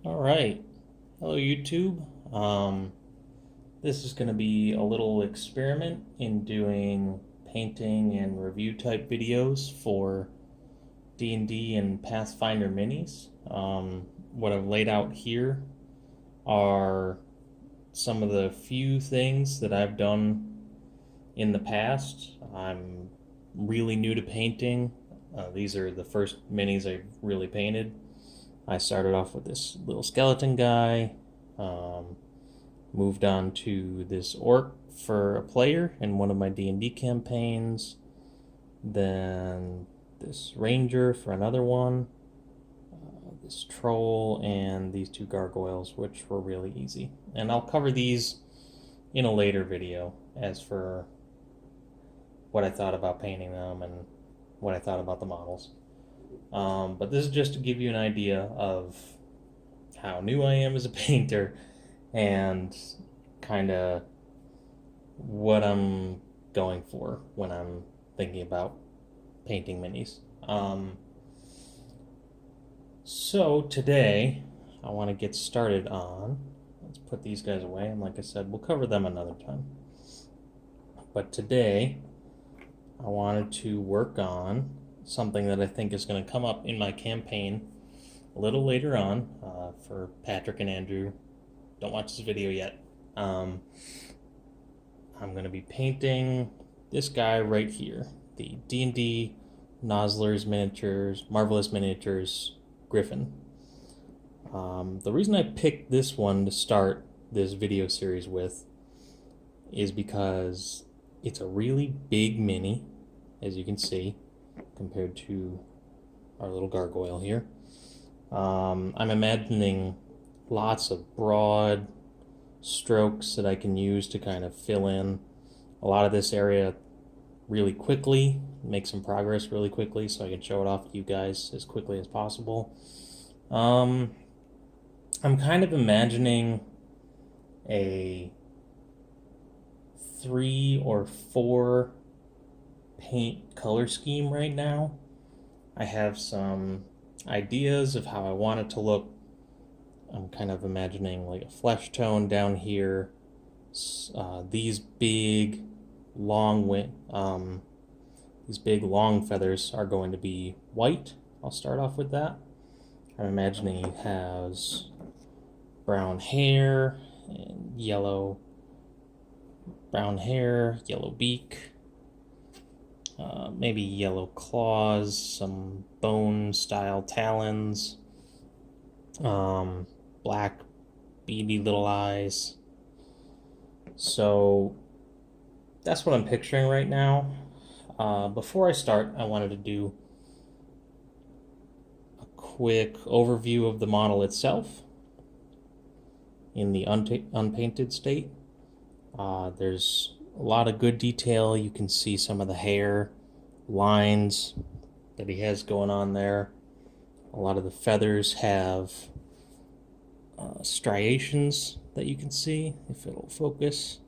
All right. Hello, YouTube. This is going to be a little experiment in doing painting and review type videos for D&D and Pathfinder minis. What I've laid out here are some of the few things that I've done in the past. I'm really new to painting. These are the first minis I've really painted. I started off with this little skeleton guy, moved on to this orc for a player in one of my D&D campaigns, then this ranger for another one, this troll, and these two gargoyles, which were really easy. And I'll cover these in a later video as for what I thought about painting them and what I thought about the models. But this is just to give you an idea of how new I am as a painter and kind of what I'm going for when I'm thinking about painting minis. So today I want to get started on, let's put these guys away, and like I said, we'll cover them another time. But today I wanted to work on something that I think is going to come up in my campaign a little later on for Patrick and Andrew. Don't watch this video yet. I'm going to be painting this guy right here, the D&D Nolzur's Miniatures, Marvelous Miniatures Griffon. The reason I picked this one to start this video series with is because it's a really big mini, as you can see, compared to our little gargoyle here. I'm imagining lots of broad strokes that I can use to kind of fill in a lot of this area really quickly, make some progress really quickly so I can show it off to you guys as quickly as possible. I'm kind of imagining a 3 or 4 paint color scheme right now. I have some ideas of how I want it to look. I'm kind of imagining like a flesh tone down here. These big long feathers are going to be white. I'll start off with that. I'm imagining he has brown hair and yellow beak, maybe yellow claws, some bone style talons, black beady little eyes. So that's what I'm picturing right now. Before I start, I wanted to do a quick overview of the model itself in the unpainted state. There's a lot of good detail. You can see some of the hair lines that he has going on there. A lot of the feathers have striations that you can see, if it'll focus.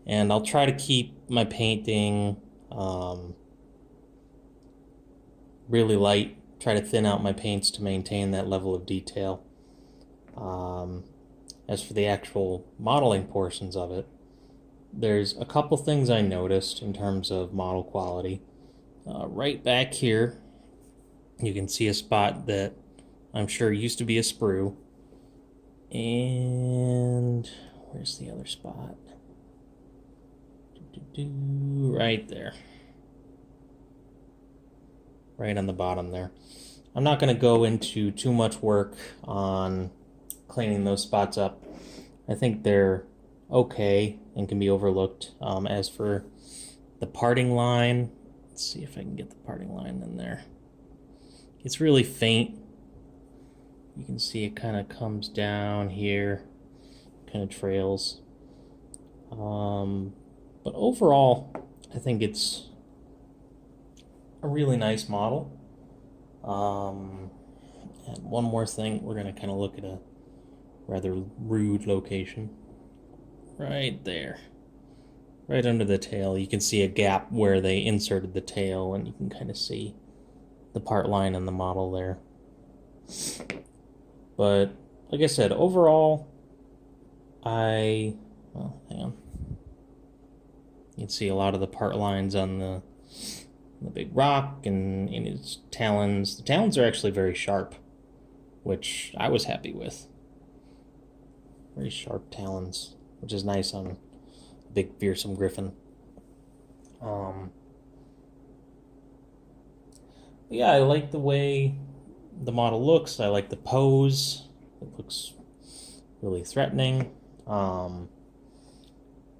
And I'll try to keep my painting really light, try to thin out my paints to maintain that level of detail. As for the actual modeling portions of it, there's a couple things I noticed in terms of model quality. Right back here, you can see a spot that I'm sure used to be a sprue. And where's the other spot? Right there. Right on the bottom there. I'm not going to go into too much work on cleaning those spots up. I think they're okay and can be overlooked. As for the parting line, let's see if I can get the parting line in there. It's really faint. You can see it kind of comes down here, kind of trails. But overall, I think it's a really nice model. And one more thing, we're going to kind of look at a rather rude location. Right there. Right under the tail, you can see a gap where they inserted the tail, and you can kind of see the part line in the model there. But like I said, overall, well, hang on. You can see a lot of the part lines on the big rock and in its talons. The talons are actually very sharp, which I was happy with. Very sharp talons, which is nice on a big fearsome griffin. Yeah, I like the way the model looks. I like the pose. It looks really threatening.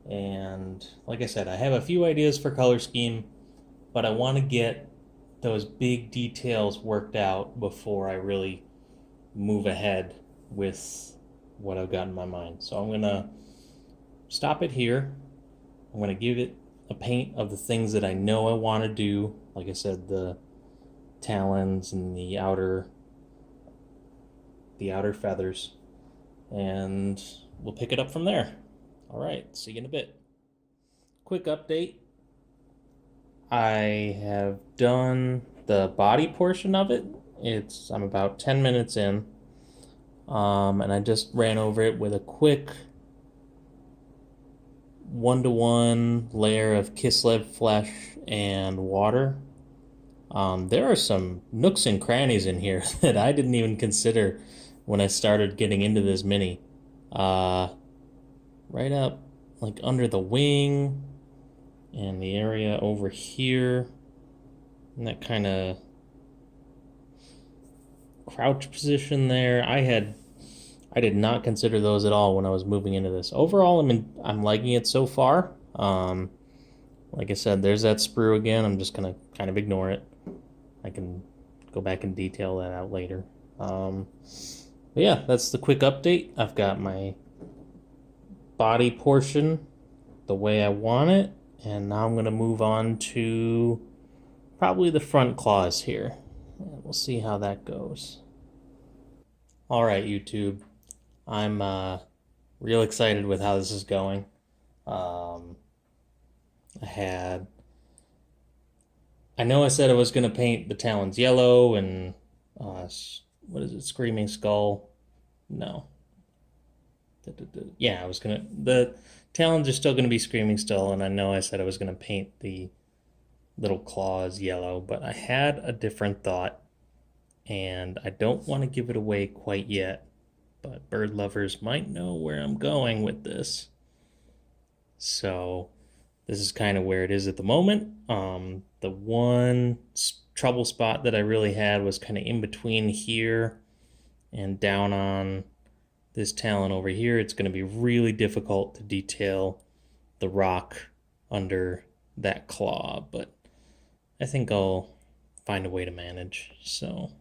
And like I said, I have a few ideas for color scheme, but I want to get those big details worked out before I really move ahead with what I've got in my mind. So I'm going to stop it here. I'm going to give it a paint of the things that I know I want to do. Like I said, the talons and the outer feathers, and we'll pick it up from there. All right, see you in a bit. Quick update. I have done the body portion of it. I'm about 10 minutes in, and I just ran over it with a quick 1-to-1 layer of Kislev flesh and water. There are some nooks and crannies in here that I didn't even consider when I started getting into this mini. Right up, like under the wing, and the area over here, and that kind of crouch position there. I did not consider those at all when I was moving into this. Overall, I'm liking it so far. Like I said, there's that sprue again. I'm just gonna kind of ignore it. I can go back and detail that out later. But yeah, that's the quick update. I've got my body portion the way I want it, and now I'm gonna move on to probably the front claws here, and we'll see how that goes. All right, YouTube, I'm real excited with how this is going. I know I said I was going to paint the talons yellow and, what is it, Screaming Skull? No. Yeah, the talons are still going to be Screaming Skull, and I know I said I was going to paint the little claws yellow, but I had a different thought, and I don't want to give it away quite yet, but bird lovers might know where I'm going with this. So this is kind of where it is at the moment. The one trouble spot that I really had was kind of in between here and down on this talon over here. It's going to be really difficult to detail the rock under that claw, but I think I'll find a way to manage. So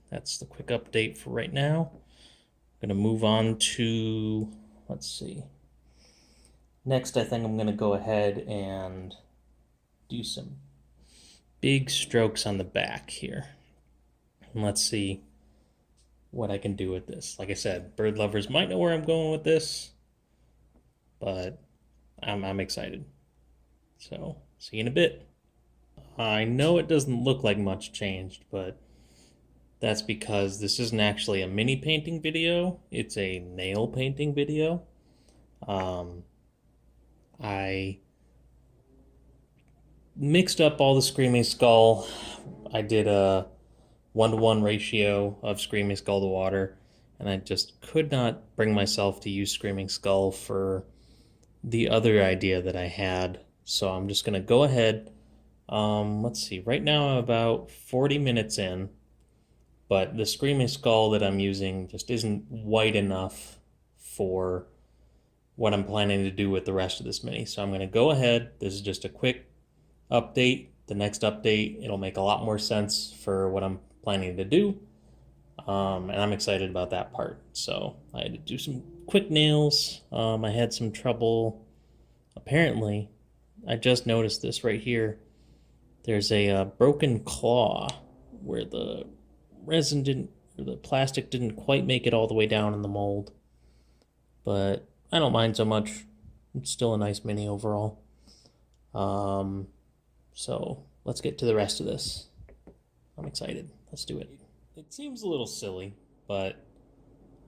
that's the quick update for right now. I'm going to move on to, let's see. Next, I think I'm going to go ahead and do some big strokes on the back here. And let's see what I can do with this. Like I said, bird lovers might know where I'm going with this, but I'm excited. So, see you in a bit. I know it doesn't look like much changed, but that's because this isn't actually a mini painting video. It's a nail painting video. I mixed up all the Screaming Skull. I did a 1-to-1 ratio of Screaming Skull to water, and I just could not bring myself to use Screaming Skull for the other idea that I had. So I'm just going to go ahead. Let's see, right now I'm about 40 minutes in, but the Screaming Skull that I'm using just isn't white enough for what I'm planning to do with the rest of this mini. So I'm going to go ahead. This is just a quick update. The next update, it'll make a lot more sense for what I'm planning to do. And I'm excited about that part. So I had to do some quick nails. I had some trouble. Apparently, I just noticed this right here. There's a broken claw where the the plastic didn't quite make it all the way down in the mold. But I don't mind so much. It's still a nice mini overall. So let's get to the rest of this. I'm excited. Let's do it. It seems a little silly, but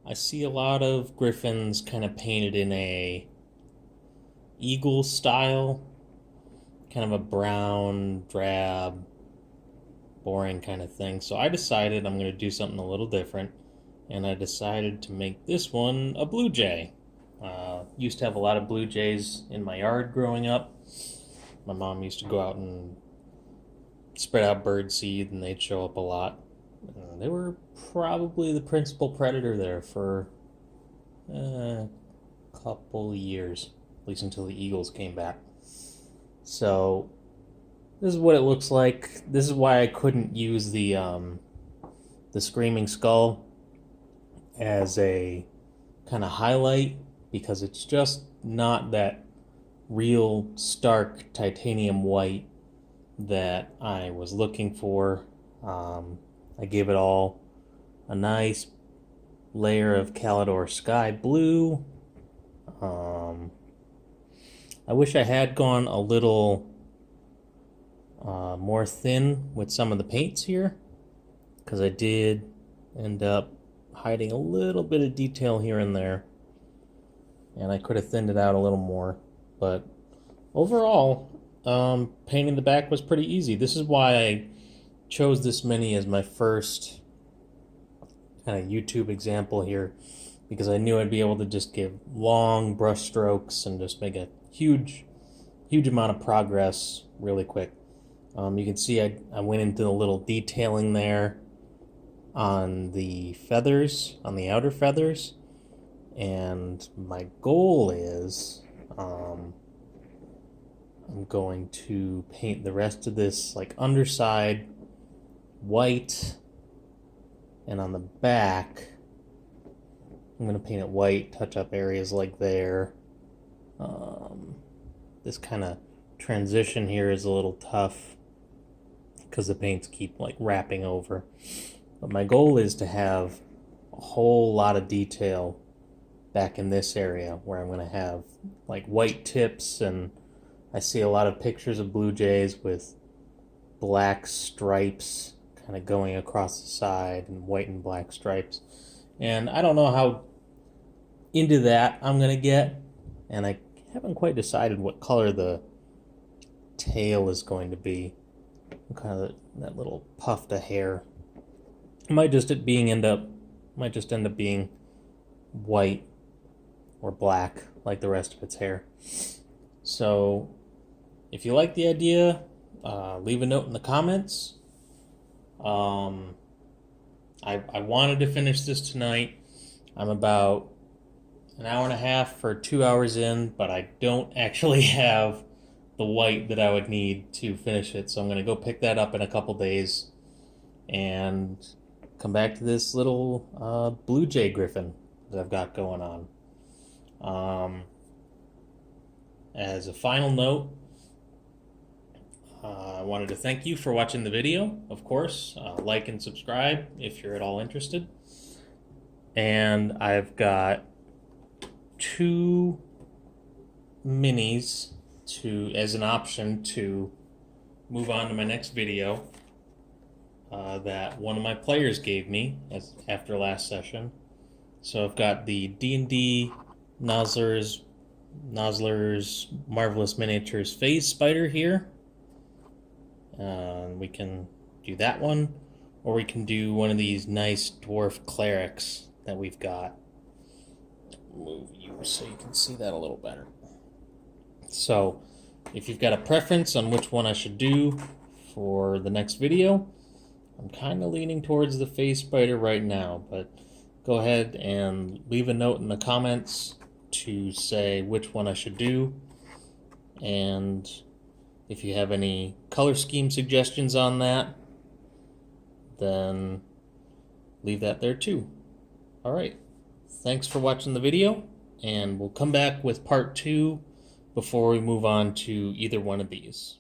I see a lot of Griffons kind of painted in a eagle style, kind of a brown, drab, boring kind of thing. So I decided I'm going to do something a little different, and I decided to make this one a blue jay. Used to have a lot of blue jays in my yard growing up. My mom used to go out and spread out bird seed, and they'd show up a lot. They were probably the principal predator there for a couple years, at least until the eagles came back. So this is what it looks like. This is why I couldn't use the screaming skull as a kind of highlight, because it's just not that real stark titanium white that I was looking for. I gave it all a nice layer of Calidor Sky Blue. I wish I had gone a little more thin with some of the paints here, because I did end up hiding a little bit of detail here and there, and I could have thinned it out a little more. But overall, painting the back was pretty easy. This is why I chose this mini as my first kind of YouTube example here, because I knew I'd be able to just give long brush strokes and just make a huge amount of progress really quick. You can see I went into a little detailing there on the feathers, on the outer feathers, and my goal is I'm going to paint the rest of this like underside white, and on the back I'm going to paint it white, touch up areas like there. This kind of transition here is a little tough because the paints keep like wrapping over, but my goal is to have a whole lot of detail back in this area where I'm going to have like white tips, and I see a lot of pictures of blue jays with black stripes kind of going across the side, and white and black stripes, and I don't know how into that I'm going to get, and I haven't quite decided what color the tail is going to be. Kind of that little puff of hair might just end up being white or black like the rest of its hair. So if you like the idea, leave a note in the comments. I wanted to finish this tonight. I'm about an hour and a half for 2 hours in, but I don't actually have the white that I would need to finish it, so I'm going to go pick that up in a couple days and come back to this little blue jay griffon that I've got going on. As a final note, I wanted to thank you for watching the video, of course. Like and subscribe if you're at all interested. And I've got 2 minis as an option to move on to my next video that one of my players gave me after last session. So I've got the D&D Nolzur's Marvelous Miniatures Phase Spider here. We can do that one, or we can do one of these nice dwarf clerics that we've got. Move you so you can see that a little better. So if you've got a preference on which one I should do for the next video, I'm kind of leaning towards the phase spider right now, but go ahead and leave a note in the comments to say which one I should do, and if you have any color scheme suggestions on that, then leave that there too. Alright, thanks for watching the video, and we'll come back with part 2 before we move on to either one of these.